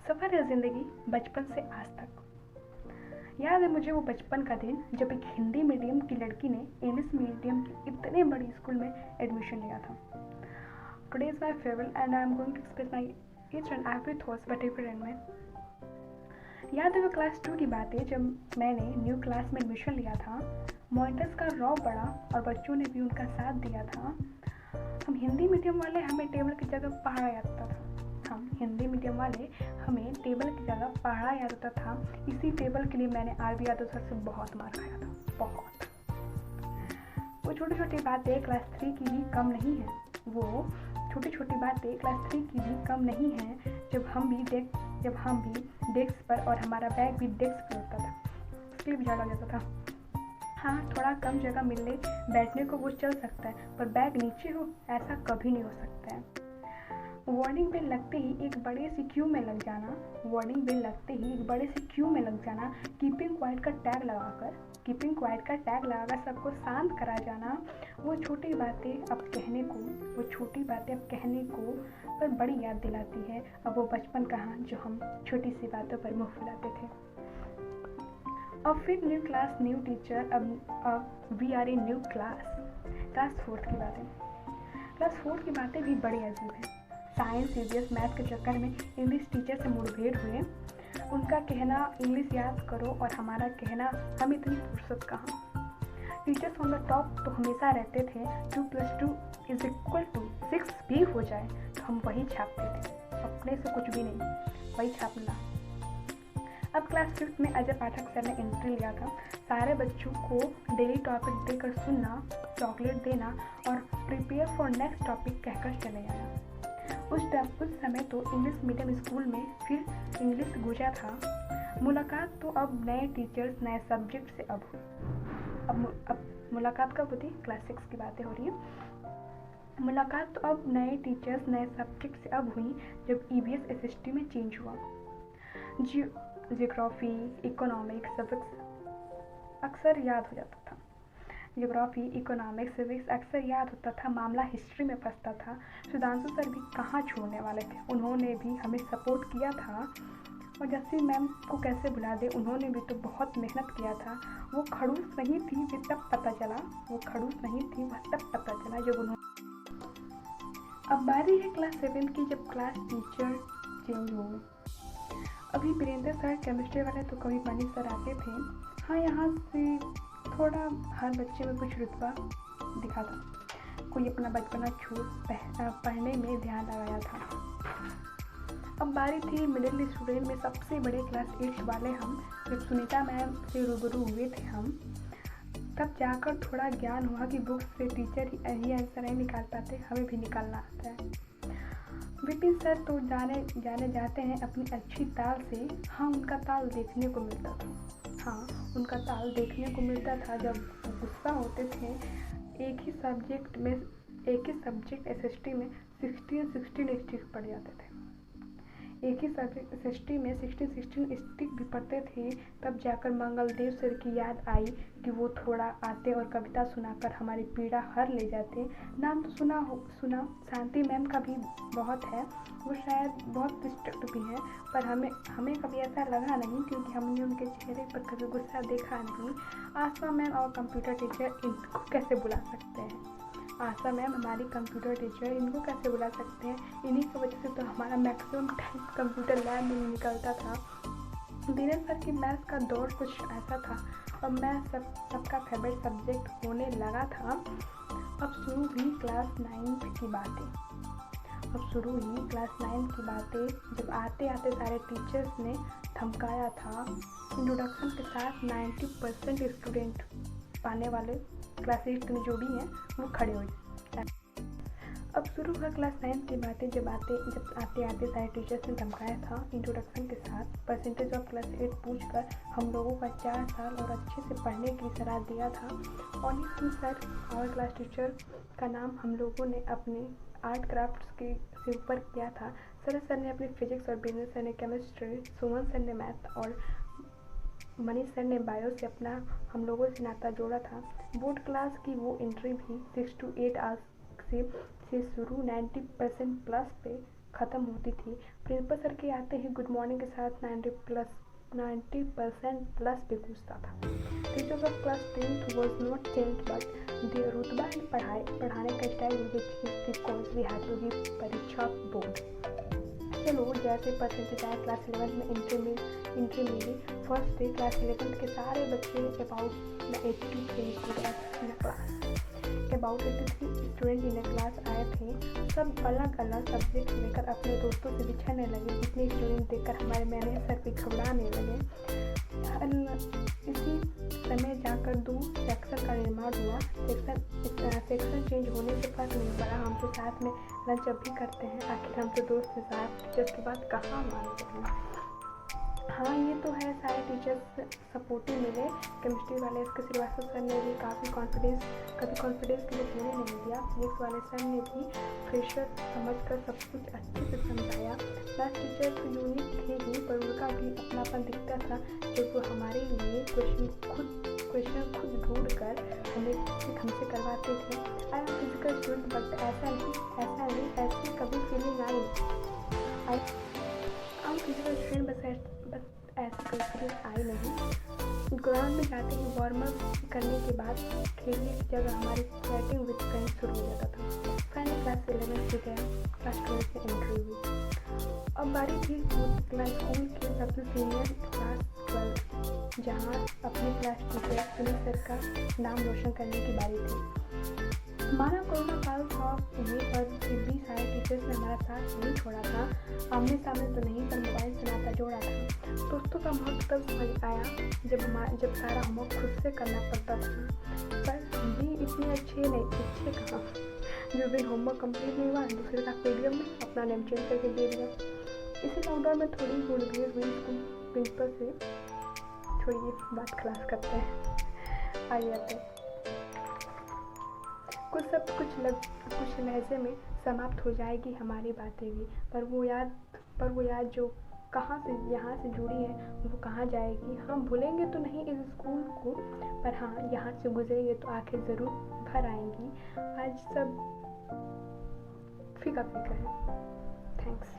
सफ़र है ज़िंदगी बचपन से आज तक। याद है मुझे वो बचपन का दिन जब एक हिंदी मीडियम की लड़की ने इंग्लिश मीडियम के इतने बड़ी स्कूल में एडमिशन लिया था। Today is my favourite and I am going to express my each and every thoughts but ever and में। याद है वो क्लास 2 की बात है जब मैंने न्यू क्लास में एडमिशन लिया था। मॉनिटर्स का रौब बढ़ा और बच्चों ने भी उनका साथ दिया था। हम हिंदी मीडियम वाले हमें टेबल की जगह पढ़ाया जाता था। हम हिंदी मीडियम वाले हमें टेबल की जगह पढ़ाया जाता था। इसी टेबल के लिए मैंने आरबी यादव सर से बहुत मार खाया था, बहुत। वो छोटी छोटी बातें क्लास 3 की भी कम नहीं है। वो छोटी छोटी बातें क्लास 3 की भी कम नहीं है। जब हम भी डेस्क पर और हमारा बैग भी डेस्क पर होता था, उसके लिए भी झाड़ा जाता था। हाँ, थोड़ा कम जगह मिलने बैठने को वो चल सकता है, पर बैग नीचे हो ऐसा कभी नहीं हो सकता है। वार्निंग बेल लगते ही एक बड़े सी क्यू में लग जाना, कीपिंग क्वाइट का टैग लगाकर सबको शांत करा जाना। वो छोटी बातें अब कहने को पर बड़ी याद दिलाती है अब वो बचपन कहाँ जो हम छोटी सी बातों पर मुँह फुलाते थे। अब फिर न्यू क्लास, न्यू टीचर, अब we are in new class. Class 4 की बातें भी बड़ी अजीब हैं। साइंस, सीबीएस, मैथ के चक्कर में इंग्लिश टीचर से मुठभेड़ हुए। उनका कहना इंग्लिश याद करो और हमारा कहना हम इतनी फुर्सत कहाँ। टीचर्स ऑन द टॉप तो हमेशा रहते थे। 2+2 = 6 भी हो जाए तो हम वही छापते थे, अपने से कुछ भी नहीं, वही छापना। अब क्लास 5 में अजय पाठक सर ने एंट्री लिया था। सारे बच्चों को डेली टॉपिक देकर सुनना, चॉकलेट देना और प्रिपेयर फॉर नेक्स्ट टॉपिक कहकर चले जाना। उस समय तो इंग्लिश मीडियम स्कूल में फिर इंग्लिश गुजा था। मुलाकात तो अब नए टीचर्स, नए सब्जेक्ट से अब मुलाकात कब होती? क्लास 6 की बातें हो रही हैं। मुलाकात तो अब नए टीचर्स, नए सब्जेक्ट से अब हुई जब ईवीएस एसएसटी में चेंज हुआ। जियोग्राफी, इकोनॉमिक्स, सिविक्स अक्सर याद होता था। मामला हिस्ट्री में फंसता था। सुधांशु सर भी कहाँ छोड़ने वाले थे, उन्होंने भी हमें सपोर्ट किया था। और जैसे मैम को कैसे भुला दे, उन्होंने भी तो बहुत मेहनत किया था। वो खड़ूस नहीं थी, वह तब पता चला जब उन्होंने। अब बारी है क्लास 7 की, जब क्लास टीचर चेंज हो। अभी वीरेंद्र सर केमिस्ट्री वाले तो कभी मनीष सर आते थे। हाँ, यहाँ से थोड़ा हर बच्चे में कुछ रुतबा दिखा था। कोई अपना बचपना छोड़ पढ़ने में ध्यान लगाया था। अब बारी थी मिडिल स्टूडेंट में सबसे बड़े क्लास 8 वाले हम। जब सुनीता मैम से रूबरू हुए थे हम, तब जाकर थोड़ा ज्ञान हुआ कि बुक्स से टीचर ही आंसर नहीं निकाल पाते, हमें भी निकालना आता है। विपिन सर तो जाने जाते हैं अपनी अच्छी ताल से। हाँ, उनका ताल देखने को मिलता था जब गुस्सा होते थे। एक ही सब्जेक्ट एसएसटी में 16 स्टिक पड़ जाते थे। एक ही सब्जेक्ट एसएसटी में 16 स्टिक भी पढ़ते थे। तब जाकर मंगलदेव सर की याद आई कि वो थोड़ा आते और कविता सुनाकर हमारी पीड़ा हर ले जाते। नाम तो सुना शांति मैम का भी बहुत है। वो शायद बहुत स्ट्रिक्ट भी हैं, पर हमें कभी ऐसा लगा नहीं क्योंकि हमने उनके चेहरे पर कभी गुस्सा देखा नहीं। आसमा मैम और कंप्यूटर टीचर, इनको कैसे बुला सकते हैं? आशा मैम हमारी कंप्यूटर टीचर, इनको कैसे बुला सकते हैं? इन्हीं की वजह से तो हमारा मैक्सिमम टाइम कंप्यूटर लैब में निकलता था। धीरेन्द्र सर की मैथ्स का दौर कुछ ऐसा था और मैथ सबका फेवरेट सब्जेक्ट होने लगा था। अब शुरू हुई क्लास 9 की बातें, जब आते सारे टीचर्स ने धमकाया था। इंट्रोडक्शन के साथ 90% स्टूडेंट पाने वाले क्लास 8 में जो भी हैं वो खड़े हो जाए। अब शुरू हुआ क्लास 9 की बातें, जब आते सारे टीचर्स ने धमकाया था। इंट्रोडक्शन के साथ परसेंटेज ऑफ क्लास 8 पूछकर हम लोगों का 4 साल और अच्छे से पढ़ने की सलाह दिया था। और सर और क्लास टीचर का नाम हम लोगों ने अपने आर्ट क्राफ्ट्स के से ऊपर किया था। सर ने अपनी फिजिक्स और बिजनेस सर ने केमिस्ट्री, सुमन सर ने मैथ और मनीष सर ने बायो से अपना हम लोगों से नाता जोड़ा था। बोर्ड क्लास की वो एंट्री भी 6 to 8 आवर्स से शुरू 90% प्लस पे ख़त्म होती थी, प्रिंसिपल सर के आते ही गुड मॉर्निंग के साथ 90% प्लस भी पूछता था। Teachers of class 10th was not change but there रुतबा एंड पढ़ाने का style because we had to give परीक्षा बोर्ड। चलो जैसे परसेंटेज आया क्लास 11 में एंट्री मिली। फर्स्ट डे क्लास 11 के सारे बच्चे about 83 student in a class आए थे। सब अलग अलग सब्जेक्ट लेकर अपने दोस्तों से बिछड़ने लगे। इतने स्टूडेंट देखकर हमारे मैनेजर सर भी घबराने लगे। इसी समय जाकर 2 सेक्शन का निर्माण हुआ। सेक्शन चेंज होने से फर्क नहीं पड़ा, हम तो साथ में लंच अब भी करते हैं। आखिर हम तो दोस्त हैं साहब, टीचर्स की बात कहाँ मानते हैं। हाँ ये तो है, सारे टीचर्स सपोर्टिव मिले। केमिस्ट्री वाले इसके श्रीवास्तव सर ने भी कभी कॉन्फिडेंस के लिए होने नहीं दिया। फिजिक्स वाले सर ने भी फ्रेशर समझकर सब कुछ अच्छे से समझाया। क्लास टीचर तो यूनिक थे ही, पर उनका भी अपनापन दिखता था जब वो हमारे लिए क्वेश्चन खुद ढूंढ कर हमसे करवाते थे। I am physical student but ऐसी कभी फीलिंग आई हम फिजिकल स्टूडेंट बस ऐसी कोई फीलिंग आई नहीं। ग्राउंड में जाते ही वार्म अप करने के बाद खेलने की जगह हमारी चैटिंग विद फ्रेंड्स शुरू हो जाता था। फाइनल क्लास 11 से गया, क्लास 12 में एंट्री हुई। अब बारी थी स्कूल के सबसे सीनियर क्लास 12, जहाँ अपने क्लास टीचर सुनील सर का नाम रोशन करने की बारी थी। हमारा कोरोना काल था ये, पर फिर भी सारे टीचर्स ने हमारा साथ नहीं छोड़ा था। आमने सामने तो नहीं, पर मोबाइल से नाता जोड़ा था। दोस्तों का महत्व तब समझ आया जब सारा होमवर्क खुद से करना पड़ता था। पर हम भी इतने अच्छे कहाँ। जो दिन होमवर्क कंप्लीट नहीं हुआ, दूसरे का पीडीएफ में अपना नेम चेंज करके दे दिया। इसी लॉकडाउन में थोड़ी मुठभेड़ हुई स्कूल प्रिंसिपल से। छोड़िए, बात क्लास करते हैं। आइए आते कुछ लहजे में समाप्त हो जाएगी हमारी बातें भी, पर वो याद जो यहाँ से जुड़ी है वो कहाँ जाएगी। हम भूलेंगे तो नहीं इस स्कूल को, पर हाँ यहाँ से गुजरेंगे तो आंखें ज़रूर भर आएंगी। आज सब फीका है। थैंक्स।